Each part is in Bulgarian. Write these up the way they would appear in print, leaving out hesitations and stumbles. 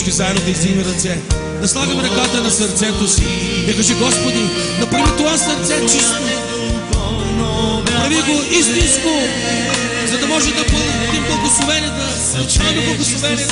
всички заедно да издигнем ръце, да слагаме ръката на сърцето си. Да кажи: Господи, направи това сърце чисто, прави го истинско, за да може да бъдем благословени, да получаваме благословение.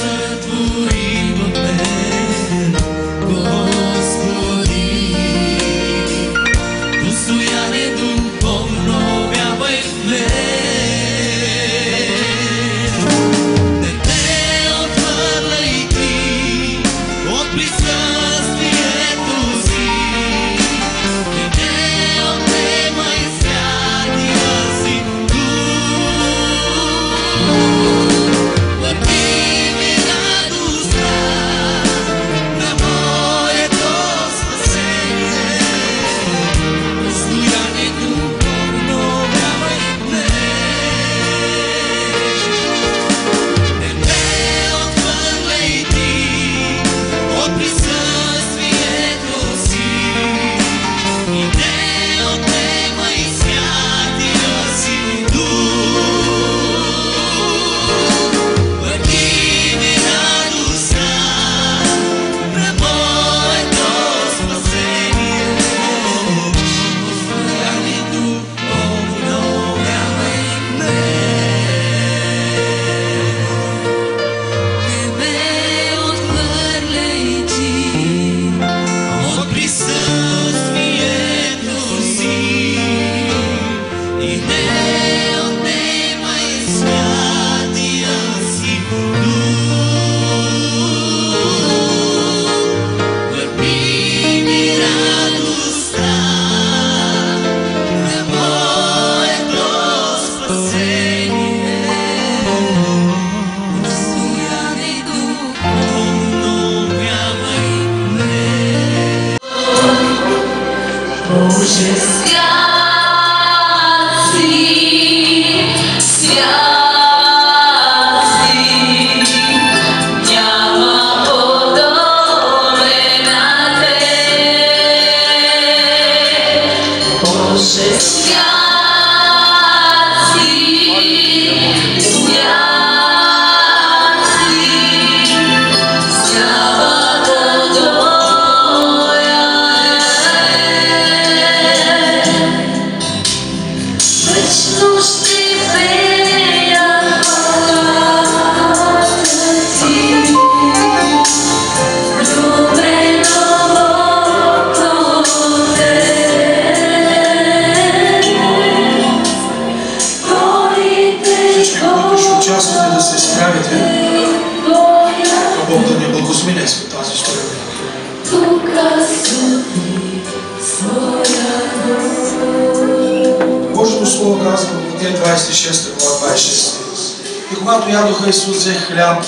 Исус взе хляб,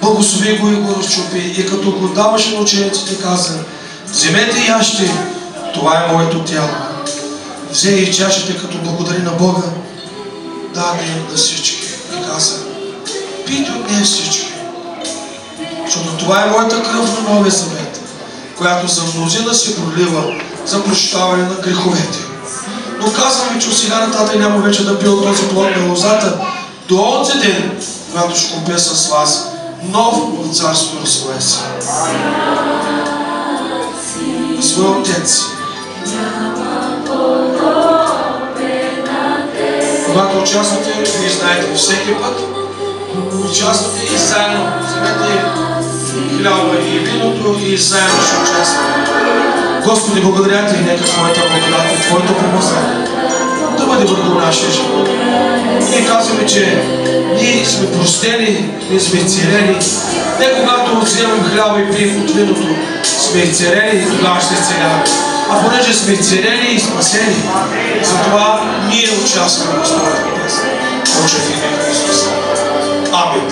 благослови го и го разчупи, и като го даваше на учениците, каза: вземете и яжте, това е моето тяло. Взе и чашата, като благодари на Бога, даде на всички и каза: пийте от нея всички, защото това е моята кръв на Новия Завет, която за мнозина се пролива за прощаване на греховете. Но казвам ви, че от сега нататък няма вече да пия от този плод на лозата, до онзи ден, когато ще купя с вас нов в царството на своя Син. На своя Отец. Когато участвате, вие знаете всеки път, участвате и заедно. Вземете хляба и виното и заедно ще участвате. Господи, благодаря Ти, нека Твоята благодат и Твоето помазание да бъде върху нашия живот. Ние казваме, че ние сме простени, ние сме изцелени. Не когато вземем хляба и пием от виното, сме изцелени и тогава ще изцеляваме. А понеже сме изцелени и спасени, затова ние участваме в Словото Божие. Боже, в името на Исус. Амин.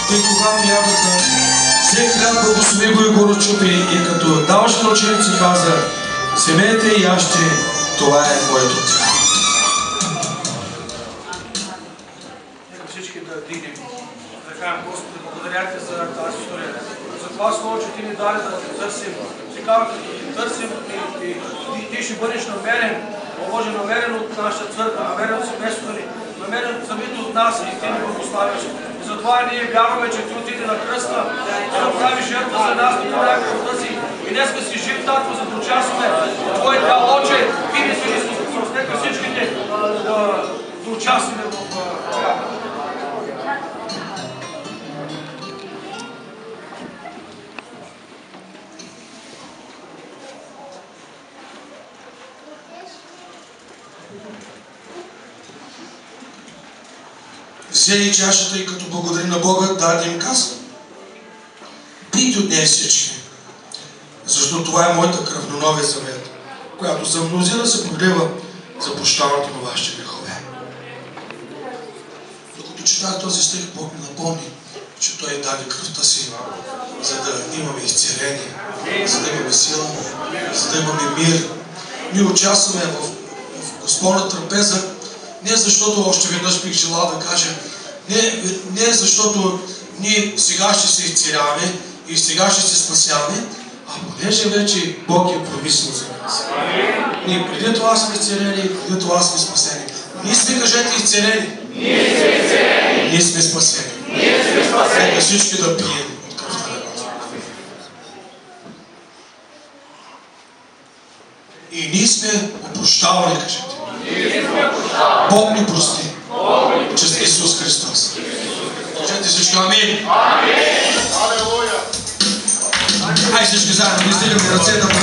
Той когато ядоха, взе хляб, благослови го и го разчупи, и като даваше на ученици каза: вземете и яжте, това е моето тяло. Нека всички да дигнем, да кажем: Господи, благодаря ти за тази история. За това слово, че ти ни даде да те търсим. Сега като ти търсим, ти ще бъдеш намерен, Боже, намерен от нашата църква, намерен от семейството ни, намерен самите от нас и ти ни благославяш. И затова ние вярваме, че ти отиде на кръста, ти направи жертва за нас, ти направи кръвта си. И днеска си жив, Татко, за да участваме в Твоя тяло, Отче, ти ни си Исус Христос. Нека всичките да участваме в вярата. Взе и чашата и като благодари на Бога, даде им каза: пийте от нея всички, защото това е моята кръв на новия завет, която за мнозина се пролива за прощаването на вашите грехове. Докато четах този стих, Бог ми напомни, че Той даде кръвта си, за да имаме изцеление, за да имаме сила, за да имаме мир. Ние участваме в Господна трапеза, не защото, още веднъж бих желал да кажа, не защото ние сега ще се изцеляваме и сега ще се спасяваме, а понеже вече Бог е промислил за нас. Ние преди това сме изцелени, преди това сме спасени. Ние сме, кажете, изцелени. Ние сме спасени. Нека всички да пием от кръвта на Господа. И ние сме опрощавали, кажете. Бог ни прости. Чрез Исус Христос. Кажете всички амин. Хайде всички заедно да издигаме ръце да молим.